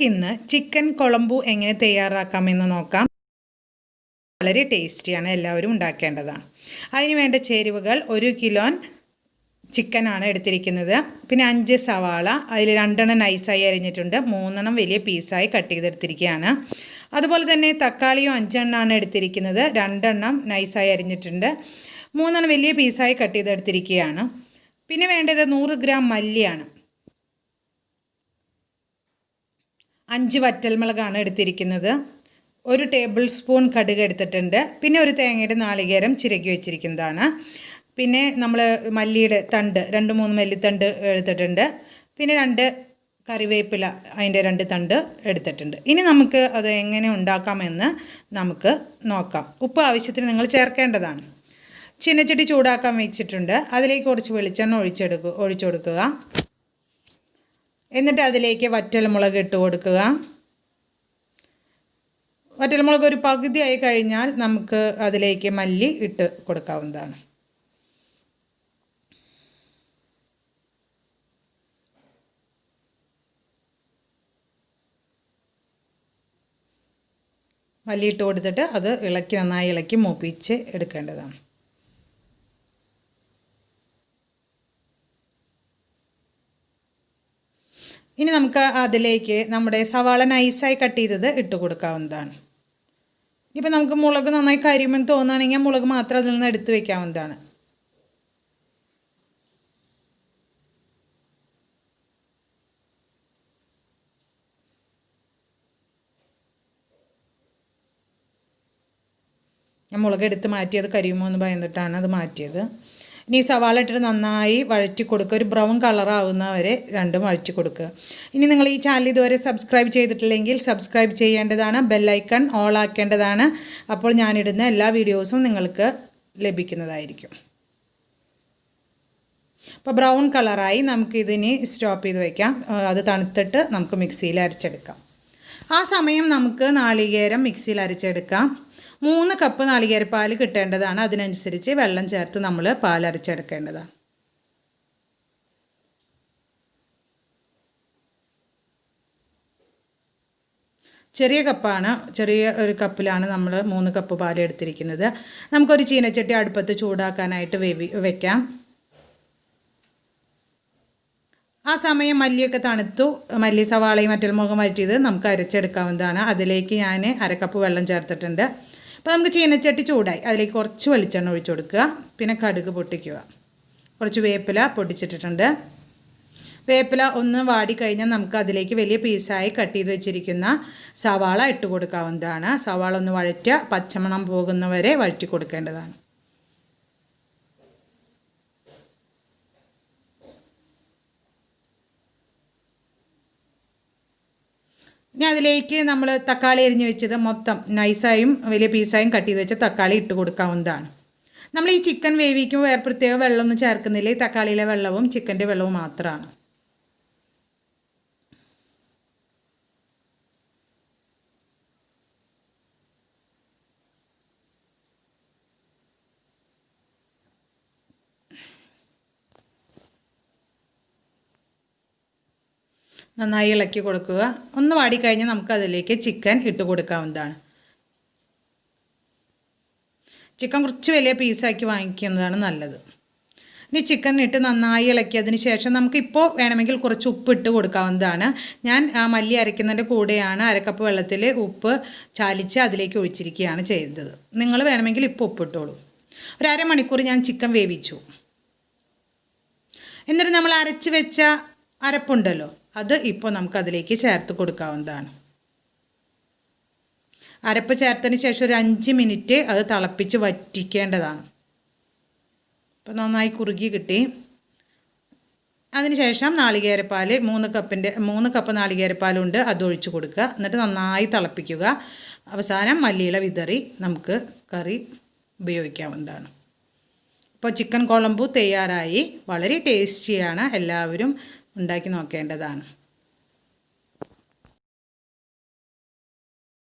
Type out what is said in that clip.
നമുക്കിന്ന് ചിക്കൻ കൊളംബു എങ്ങനെ തയ്യാറാക്കാമെന്ന് നോക്കാം. വളരെ ടേസ്റ്റിയാണ്, എല്ലാവരും ഉണ്ടാക്കേണ്ടതാണ്. അതിന് വേണ്ട ചേരുവകൾ: 1 കിലോ ചിക്കനാണ് എടുത്തിരിക്കുന്നത്. പിന്നെ 5 സവാള, അതിൽ 2 നൈസായി അരിഞ്ഞിട്ടുണ്ട്, 3 വലിയ പീസായി കട്ട് ചെയ്തെടുത്തിരിക്കുകയാണ്. അതുപോലെ തന്നെ തക്കാളിയും 5 എടുത്തിരിക്കുന്നത്, 2 നൈസായി അരിഞ്ഞിട്ടുണ്ട്, 3 വലിയ പീസായി കട്ട് ചെയ്തെടുത്തിരിക്കുകയാണ്. പിന്നെ വേണ്ടത് 100 ഗ്രാം മല്ലിയാണ്, 5 വറ്റൽമുളകാണ് എടുത്തിരിക്കുന്നത്, 1 ടേബിൾ സ്പൂൺ കടുക് എടുത്തിട്ടുണ്ട്, പിന്നെ ഒരു തേങ്ങയുടെ നാളികേരം ചിരകി വെച്ചിരിക്കുന്നതാണ്. പിന്നെ നമ്മൾ മല്ലിയുടെ തണ്ട് 2-3 മല്ലിത്തണ്ട് എടുത്തിട്ടുണ്ട്, പിന്നെ 2 കറിവേപ്പില അതിൻ്റെ 2 തണ്ട് എടുത്തിട്ടുണ്ട്. ഇനി നമുക്ക് അത് എങ്ങനെ ഉണ്ടാക്കാമെന്ന് നമുക്ക് നോക്കാം. ഉപ്പ് ആവശ്യത്തിന് നിങ്ങൾ ചേർക്കേണ്ടതാണ്. ചീനച്ചട്ടി ചൂടാക്കാൻ വെച്ചിട്ടുണ്ട്, അതിലേക്ക് കുറച്ച് വെളിച്ചെണ്ണ ഒഴിച്ചു കൊടുക്കുക. എന്നിട്ട് അതിലേക്ക് വറ്റൽമുളക് ഇട്ട് കൊടുക്കുക. വറ്റൽമുളക് ഒരു പകുതിയായി കഴിഞ്ഞാൽ നമുക്ക് അതിലേക്ക് മല്ലി ഇട്ട് കൊടുക്കാവുന്നതാണ്. മല്ലി ഇട്ട് കൊടുത്തിട്ട് അത് നന്നായി ഇളക്കി മൂപ്പിച്ച് എടുക്കേണ്ടതാണ്. ഇനി നമുക്ക് അതിലേക്ക് നമ്മുടെ സവാള നൈസായി കട്ട് ചെയ്തത് ഇട്ട് കൊടുക്കാവുന്നതാണ്. ഇപ്പം നമുക്ക് മുളക് നന്നായി കരിയുമെന്ന് തോന്നുകയാണെങ്കിൽ മുളക് മാത്രം അതിൽ നിന്ന് എടുത്ത് വയ്ക്കാവുന്നതാണ്. ഞാൻ മുളക് എടുത്ത് മാറ്റിയത് കരിയുമോ എന്ന് ഭയന്നിട്ടാണ് അത് മാറ്റിയത്. ഇനി സവാള ഇട്ടിട്ട് നന്നായി വഴറ്റി കൊടുക്കുക. ഒരു ബ്രൗൺ കളറാവുന്നവരെ രണ്ടും വഴറ്റി കൊടുക്കുക. ഇനി നിങ്ങൾ ഈ ചാനൽ ഇതുവരെ സബ്സ്ക്രൈബ് ചെയ്തിട്ടില്ലെങ്കിൽ സബ്സ്ക്രൈബ് ചെയ്യേണ്ടതാണ്, ബെല്ലൈക്കൺ ഓൾ ആക്കേണ്ടതാണ്. അപ്പോൾ ഞാനിടുന്ന എല്ലാ വീഡിയോസും നിങ്ങൾക്ക് ലഭിക്കുന്നതായിരിക്കും. അപ്പോൾ ബ്രൗൺ കളറായി നമുക്കിതിനി സ്റ്റോപ്പ് ചെയ്ത് വയ്ക്കാം. അത് തണുത്തിട്ട് നമുക്ക് മിക്സിയിൽ അരച്ചെടുക്കാം. ആ സമയം നമുക്ക് നാളികേരം മിക്സിയിൽ അരച്ചെടുക്കാം. 3 കപ്പ് നാളികേരപ്പാൽ കിട്ടേണ്ടതാണ്, അതിനനുസരിച്ച് വെള്ളം ചേർത്ത് നമ്മൾ പാൽ അരച്ചെടുക്കേണ്ടതാണ്. ചെറിയ ഒരു കപ്പിലാണ് നമ്മൾ 3 കപ്പ് പാൽ എടുത്തിരിക്കുന്നത്. നമുക്കൊരു ചീനച്ചട്ടി അടുപ്പത്ത് ചൂടാക്കാനായിട്ട് വെക്കാം. ആ സമയം മല്ലിയൊക്കെ തണുത്തു. മല്ലി സവാളയും വറ്റൽമുളകും വഴറ്റിയത് നമുക്ക് അരച്ചെടുക്കാവുന്നതാണ്. അതിലേക്ക് ഞാൻ 1/2 കപ്പ് വെള്ളം ചേർത്തിട്ടുണ്ട്. അപ്പോൾ നമുക്ക് ചീനച്ചട്ടി ചൂടായി, അതിലേക്ക് കുറച്ച് വെളിച്ചെണ്ണ ഒഴിച്ചു കൊടുക്കുക. പിന്നെ കടുക് പൊട്ടിക്കുക. കുറച്ച് വേപ്പില പൊടിച്ചിട്ടിട്ടുണ്ട്. വേപ്പില ഒന്ന് വാടിക്കഴിഞ്ഞാൽ നമുക്ക് അതിലേക്ക് വലിയ പീസായി കട്ട് ചെയ്ത് വെച്ചിരിക്കുന്ന സവാള ഇട്ട് കൊടുക്കാവുന്നതാണ്. സവാള ഒന്ന് വഴറ്റുക, പച്ചമണം പോകുന്നവരെ വഴറ്റി കൊടുക്കേണ്ടതാണ്. ഇനി അതിലേക്ക് നമ്മൾ തക്കാളി അരിഞ്ഞ് വെച്ചത് മൊത്തം നൈസായും വലിയ പീസായും കട്ട് ചെയ്ത് വെച്ച തക്കാളി ഇട്ട് കൊടുക്കാവുന്നതാണ്. നമ്മൾ ഈ ചിക്കൻ വേവിക്കുമ്പോൾ വേറെ പ്രത്യേക വെള്ളമൊന്നും ചേർക്കുന്നില്ല. ഈ തക്കാളിയിലെ വെള്ളവും ചിക്കൻ്റെ വെള്ളവും മാത്രമാണ്. നന്നായി ഇളക്കി കൊടുക്കുക. ഒന്ന് വാടിക്കഴിഞ്ഞാൽ നമുക്ക് അതിലേക്ക് ചിക്കൻ ഇട്ട് കൊടുക്കാവുന്നതാണ്. ചിക്കൻ കുറച്ച് വലിയ പീസാക്കി വാങ്ങിക്കുന്നതാണ് നല്ലത്. ഇനി ചിക്കൻ ഇട്ട് നന്നായി ഇളക്കിയതിന് ശേഷം നമുക്കിപ്പോൾ വേണമെങ്കിൽ കുറച്ച് ഉപ്പ് ഇട്ട് കൊടുക്കാവുന്നതാണ്. ഞാൻ മല്ലി അരയ്ക്കുന്നതിൻ്റെ കൂടെയാണ് 1/2 കപ്പ് വെള്ളത്തിൽ ഉപ്പ് ചാലിച്ച് അതിലേക്ക് ഒഴിച്ചിരിക്കുകയാണ് ചെയ്തത്. നിങ്ങൾ വേണമെങ്കിൽ ഇപ്പോൾ ഉപ്പിട്ടോളൂ. ഒരു അരമണിക്കൂർ ഞാൻ ചിക്കൻ വേവിച്ചു. എന്നിട്ട് നമ്മൾ അരച്ച് വെച്ച അരപ്പുണ്ടല്ലോ, അത് ഇപ്പോൾ നമുക്കതിലേക്ക് ചേർത്ത് കൊടുക്കാവുന്നതാണ്. അരപ്പ് ചേർത്തതിന് ശേഷം ഒരു 5 മിനിറ്റ് അത് തിളപ്പിച്ച് വറ്റിക്കേണ്ടതാണ്. അപ്പോൾ നന്നായി കുറുകി കിട്ടി. അതിനുശേഷം നാളികേരപ്പാൽ 3 കപ്പ് നാളികേരപ്പാലുണ്ട്, അത് ഒഴിച്ച് കൊടുക്കുക. എന്നിട്ട് നന്നായി തിളപ്പിക്കുക. അവസാനം മല്ലിയില വിതറി നമുക്ക് കറി ഉപയോഗിക്കാവുന്നതാണ്. ഇപ്പോൾ ചിക്കൻ കൊളംബു തയ്യാറായി. വളരെ ടേസ്റ്റിയാണ്, എല്ലാവരും ഉണ്ടാക്കി നോക്കേണ്ടതാണ്.